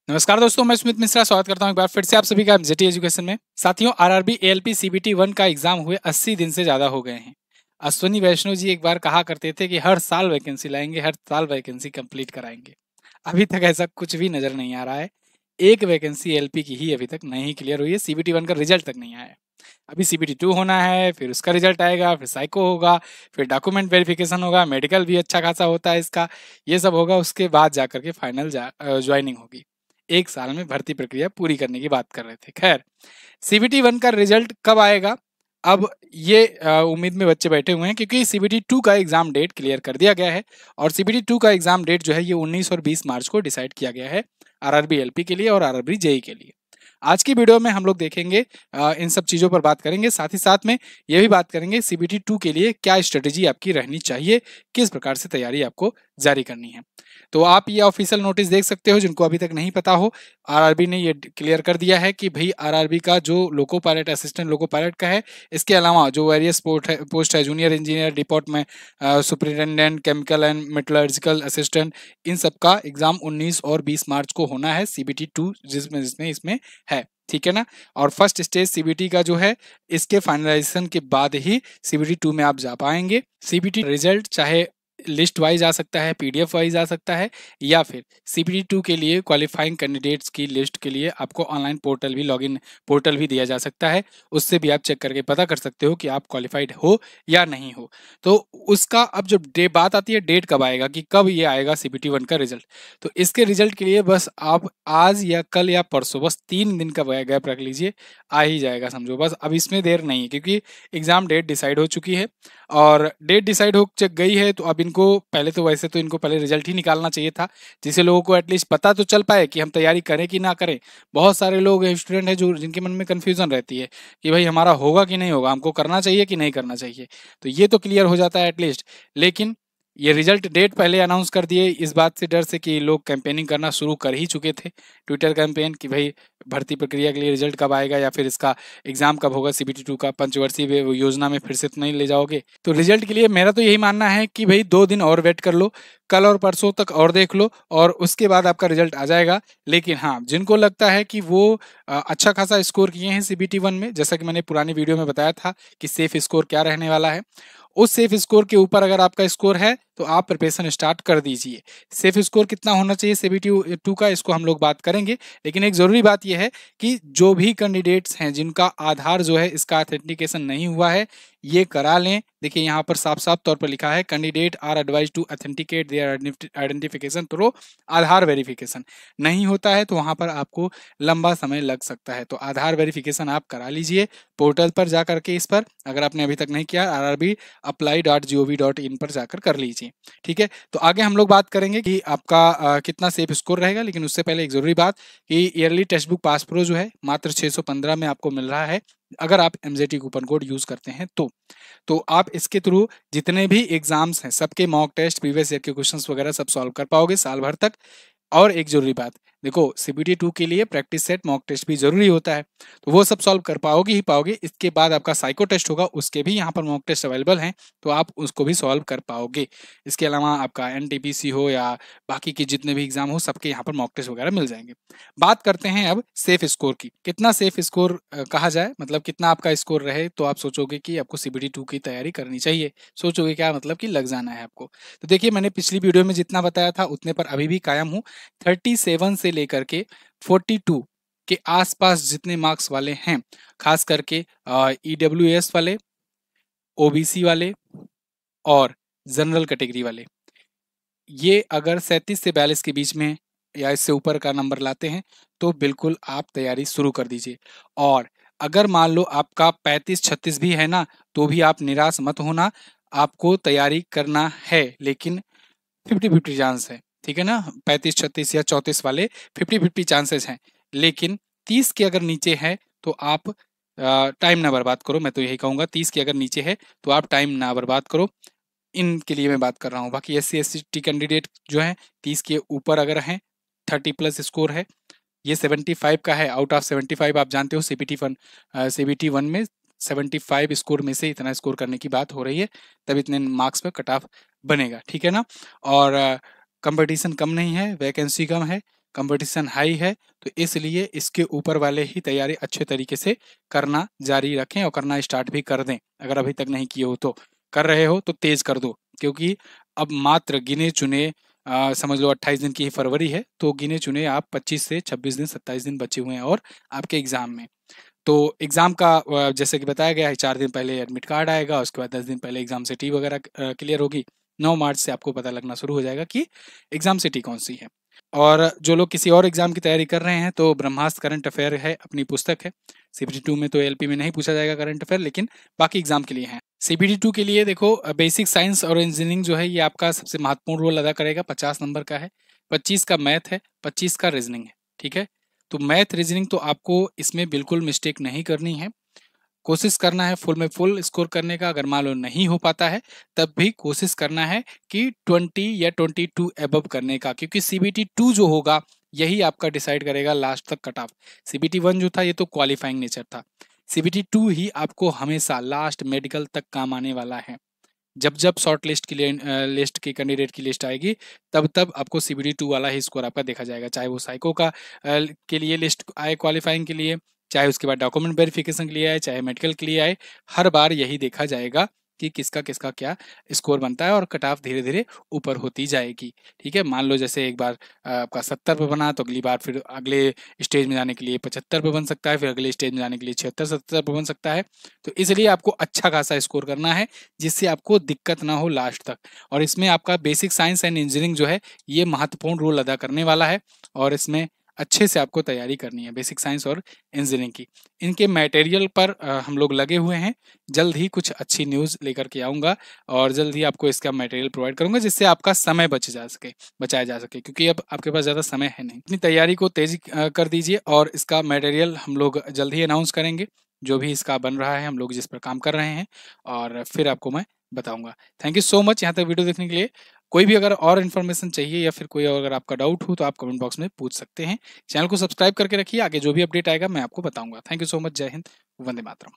नमस्कार दोस्तों, मैं सुमित मिश्रा स्वागत करता हूं एक बार फिर से आप सभी का एमजेटी एजुकेशन में। साथियों, आरआरबी एएलपी सीबीटी 1 का एग्जाम हुए 80 दिन से ज्यादा हो गए हैं। अश्विनी वैष्णव जी एक बार कहा करते थे कि हर साल वैकेंसी लाएंगे, हर साल वैकेंसी कंप्लीट कराएंगे। अभी तक ऐसा कुछ भी नजर नहीं आ रहा है। एक वैकेंसी एलपी की ही अभी तक नहीं क्लियर हुई है, सीबीटी 1 का रिजल्ट तक नहीं आया है। अभी सीबीटी 2 होना है, फिर उसका रिजल्ट आएगा, फिर साइको होगा, फिर डॉक्यूमेंट वेरिफिकेशन होगा, मेडिकल भी अच्छा खासा होता है इसका। ये सब होगा, उसके बाद जाकर के फाइनल ज्वाइनिंग होगी। एक साल में भर्ती प्रक्रिया पूरी करने की बात कर रहे थे। खैर, सीबीटी 1 का रिजल्ट कब आएगा? अब ये उम्मीद में बच्चे बैठे हुए हैं, क्योंकि सीबीटी 2 का एग्जाम डेट क्लियर कर दिया गया है। और सीबीटी 2 का एग्जाम डेट जो है ये 19 और 20 मार्च को डिसाइड किया गया है, आरआरबी एलपी के लिए और आरआरबी जेई के लिए। आज की वीडियो में हम लोग देखेंगे, इन सब चीज़ों पर बात करेंगे। साथ ही साथ में ये भी बात करेंगे सीबीटी 2 के लिए क्या स्ट्रेटेजी आपकी रहनी चाहिए, किस प्रकार से तैयारी आपको जारी करनी है। तो आप ये ऑफिशियल नोटिस देख सकते हो, जिनको अभी तक नहीं पता हो। आरआरबी ने ये क्लियर कर दिया है कि भाई आरआरबी का जो loco pilot, assistant loco pilot का है, इसके अलावा जो वेरियस पोस्ट है, जूनियर इंजीनियर, डिपोर्ट में superintendent, chemical and metallurgical assistant, इन सब का एग्जाम 19 और 20 मार्च को होना है सीबीटी 2 जिसमें जिसमें इसमें है। ठीक है ना। और फर्स्ट स्टेज सीबीटी का जो है, इसके फाइनलाइजेशन के बाद ही सीबीटी 2 में आप जा पाएंगे। सीबीटी रिजल्ट चाहे लिस्ट वाइज आ सकता है, पीडीएफ वाइज आ सकता है, या फिर सीबीटी 2 के लिए क्वालिफाइंग कैंडिडेट्स की लिस्ट के लिए आपको ऑनलाइन पोर्टल भी, लॉगिन पोर्टल भी दिया जा सकता है। उससे भी आप चेक करके पता कर सकते हो कि आप क्वालिफाइड हो या नहीं हो। तो उसका अब जब बात आती है डेट कब आएगा, कि कब ये आएगा सीबीटी 1 का रिजल्ट, तो इसके रिजल्ट के लिए बस आप आज या कल या परसों, बस 3 दिन का गैप रख लीजिए, आ ही जाएगा समझो। बस अब इसमें देर नहीं है, क्योंकि एग्जाम डेट डिसाइड हो चुकी है। और डेट डिसाइड हो गई है, तो अब इनको पहले, तो वैसे तो इनको पहले रिजल्ट ही निकालना चाहिए था, जिससे लोगों को एटलीस्ट पता तो चल पाए कि हम तैयारी करें कि ना करें। बहुत सारे लोग स्टूडेंट हैं जो, जिनके मन में कन्फ्यूजन रहती है कि भाई हमारा होगा कि नहीं होगा, हमको करना चाहिए कि नहीं करना चाहिए। तो ये तो क्लियर हो जाता है एटलीस्ट। लेकिन ये रिजल्ट डेट पहले अनाउंस कर दिए, इस बात से डर से कि लोग कैंपेनिंग करना शुरू कर ही चुके थे, ट्विटर कैंपेन, कि भाई भर्ती प्रक्रिया के लिए रिजल्ट कब आएगा, या फिर इसका एग्जाम कब होगा, सीबीटी 2 का पंचवर्षीय योजना में फिर से तो नहीं ले जाओगे। तो रिजल्ट के लिए मेरा तो यही मानना है कि भाई 2 दिन और वेट कर लो, कल और परसों तक और देख लो, और उसके बाद आपका रिजल्ट आ जाएगा। लेकिन हाँ, जिनको लगता है कि वो अच्छा खासा स्कोर किए हैं सीबीटी 1 में, जैसा कि मैंने पुरानी वीडियो में बताया था कि सेफ स्कोर क्या रहने वाला है, उस सेफ स्कोर के ऊपर अगर आपका स्कोर है तो आप प्रिपरेशन स्टार्ट कर दीजिए। सेफ स्कोर कितना होना चाहिए सीबीटी 2 का, इसको हम लोग बात करेंगे। लेकिन एक जरूरी बात यह है कि जो भी कैंडिडेट्स हैं जिनका आधार जो है इसका ऑथेंटिकेशन नहीं हुआ है, ये करा लें। देखिए यहाँ पर साफ साफ तौर पर लिखा है, candidate are advise to authenticate their identification through Aadhaar verification. नहीं होता है तो वहां पर आपको लंबा समय लग सकता है। तो आधार वेरिफिकेशन आप करा लीजिए पोर्टल पर जा करके। इस पर अगर आपने अभी तक नहीं किया, rrbapply.gov.in पर जाकर कर लीजिए। ठीक है। तो आगे हम लोग बात करेंगे कि आपका कितना सेफ स्कोर रहेगा। लेकिन उससे पहले एक जरूरी बात कि yearly text book pass pro जो है मात्र 615 में आपको मिल रहा है, अगर आप एमजेटी कूपन कोड यूज करते हैं तो आप इसके थ्रू जितने भी एग्जाम्स हैं सबके मॉक टेस्ट, प्रीवियस ईयर के क्वेश्चंस वगैरह सब सॉल्व कर पाओगे साल भर तक। और एक जरूरी बात, देखो सीबीटी 2 के लिए प्रैक्टिस सेट, मॉक टेस्ट भी जरूरी होता है, तो वो सब सॉल्व कर पाओगे ही पाओगे। इसके बाद आपका साइको टेस्ट होगा, उसके भी यहाँ पर मॉक टेस्ट अवेलेबल हैं, तो आप उसको भी सॉल्व कर पाओगे। इसके अलावा आपका एनटीपीसी हो या बाकी के जितने भी एग्जाम हो, सबके यहाँ पर मॉक टेस्ट वगैरह मिल जाएंगे। बात करते हैं अब सेफ स्कोर की। कितना सेफ स्कोर कहा जाए, मतलब कितना आपका स्कोर रहे तो आप सोचोगे कि आपको सीबीटी 2 की तैयारी करनी चाहिए। सोचोगे क्या, मतलब कि लग जाना है आपको। तो देखिए, मैंने पिछली वीडियो में जितना बताया था उतने पर अभी भी कायम हूँ। 37 से लेकर के 42 के आसपास जितने मार्क्स वाले हैं, खास करके ईडब्ल्यूएस वाले, ओबीसी वाले और जनरल कैटेगरी वाले, ये अगर 37 से 42 के बीच में या इससे ऊपर का नंबर लाते हैं तो बिल्कुल आप तैयारी शुरू कर दीजिए। और अगर मान लो आपका 35-36 भी है ना, तो भी आप निराश मत होना। आपको तैयारी करना है, लेकिन 50-50 चांस है। ठीक है ना। 35-36 या 34 वाले 50-50 चांसेस हैं। लेकिन 30 के अगर नीचे है तो आप टाइम ना बर्बाद करो। मैं तो यही कहूँगा, 30 के अगर नीचे है तो आप टाइम ना बर्बाद करो। इनके लिए मैं बात कर रहा हूँ। बाकी SC/ST कैंडिडेट जो हैं 30 के ऊपर अगर हैं, 30+ स्कोर है, ये 75 का है आउट ऑफ 75। आप जानते हो सीबीटी 1 में 75 स्कोर में से इतना स्कोर करने की बात हो रही है, तब इतने मार्क्स पर कट ऑफ बनेगा। ठीक है ना। और कंपटीशन कम नहीं है, वैकेंसी कम है, कंपटीशन हाई है, तो इसलिए इसके ऊपर वाले ही तैयारी अच्छे तरीके से करना जारी रखें और करना स्टार्ट भी कर दें। अगर अभी तक नहीं किए हो तो, कर रहे हो तो तेज कर दो, क्योंकि अब मात्र गिने चुने समझ लो 28 दिन की ही फरवरी है, तो गिने चुने आप 25 से 26 दिन 27 दिन बचे हुए हैं और आपके एग्जाम में। तो एग्जाम का जैसे कि बताया गया है 4 दिन पहले एडमिट कार्ड आएगा, उसके बाद 10 दिन पहले एग्जाम सिटी वगैरह क्लियर होगी। 9 मार्च से आपको पता लगना शुरू हो जाएगा कि एग्जाम सिटी कौन सी है। और जो लोग किसी और एग्जाम की तैयारी कर रहे हैं, तो ब्रह्मास्त्र करंट अफेयर है, अपनी पुस्तक है। सीबीटी 2 में तो एलपी में नहीं पूछा जाएगा करंट अफेयर, लेकिन बाकी एग्जाम के लिए है। सीबीटी 2 के लिए देखो, बेसिक साइंस और इंजीनियरिंग जो है ये आपका सबसे महत्वपूर्ण रोल अदा करेगा। 50 नंबर का है, 25 का मैथ है, 25 का रीजनिंग है। ठीक है, तो मैथ रीजनिंग तो आपको इसमें बिल्कुल मिस्टेक नहीं करनी है। कोशिश करना है फुल में फुल स्कोर करने का। अगर मान लो नहीं हो पाता है, तब भी कोशिश करना है कि 20 या 22 अबव करने का, क्योंकि सीबीटी 2 जो होगा यही आपका डिसाइड करेगा लास्ट तक कट ऑफ। सीबीटी 1 जो था ये तो क्वालिफाइंग नेचर था, सीबीटी 2 ही आपको हमेशा लास्ट मेडिकल तक काम आने वाला है। जब जब शॉर्ट लिस्ट की लिस्ट की कैंडिडेट की लिस्ट आएगी, तब तब आपको सीबीटी 2 वाला ही स्कोर आपका देखा जाएगा, चाहे वो साइको का के लिए लिस्ट आए क्वालिफाइंग के लिए, चाहे उसके बाद डॉक्यूमेंट वेरिफिकेशन के लिए आए, चाहे मेडिकल के लिए आए। हर बार यही देखा जाएगा कि किसका किसका क्या स्कोर बनता है, और कट ऑफ धीरे धीरे ऊपर होती जाएगी। ठीक है, मान लो जैसे एक बार आपका 70 पे बना, तो अगली बार फिर अगले स्टेज में जाने के लिए 75 पे बन सकता है, फिर अगले स्टेज में जाने के लिए 76-77 पे बन सकता है। तो इसलिए आपको अच्छा खासा स्कोर करना है, जिससे आपको दिक्कत ना हो लास्ट तक। और इसमें आपका बेसिक साइंस एंड इंजीनियरिंग जो है ये महत्वपूर्ण रोल अदा करने वाला है, और इसमें अच्छे से आपको तैयारी करनी है बेसिक साइंस और इंजीनियरिंग की। इनके मटेरियल पर हम लोग लगे हुए हैं। जल्द ही कुछ अच्छी न्यूज़ लेकर के आऊँगा, और जल्द ही आपको इसका मटेरियल प्रोवाइड करूँगा, जिससे आपका समय बचाया जा सके, क्योंकि अब आपके पास ज़्यादा समय है नहीं। अपनी तैयारी को तेज कर दीजिए, और इसका मटेरियल हम लोग जल्द ही अनाउंस करेंगे। जो भी इसका बन रहा है, हम लोग जिस पर काम कर रहे हैं, और फिर आपको मैं बताऊंगा। थैंक यू सो मच यहाँ तक वीडियो देखने के लिए। कोई भी अगर और इन्फॉर्मेशन चाहिए, या फिर कोई अगर आपका डाउट हो, तो आप कमेंट बॉक्स में पूछ सकते हैं। चैनल को सब्सक्राइब करके रखिए, आगे जो भी अपडेट आएगा मैं आपको बताऊंगा। Thank you so much. जय हिंद, वंदे मातरम।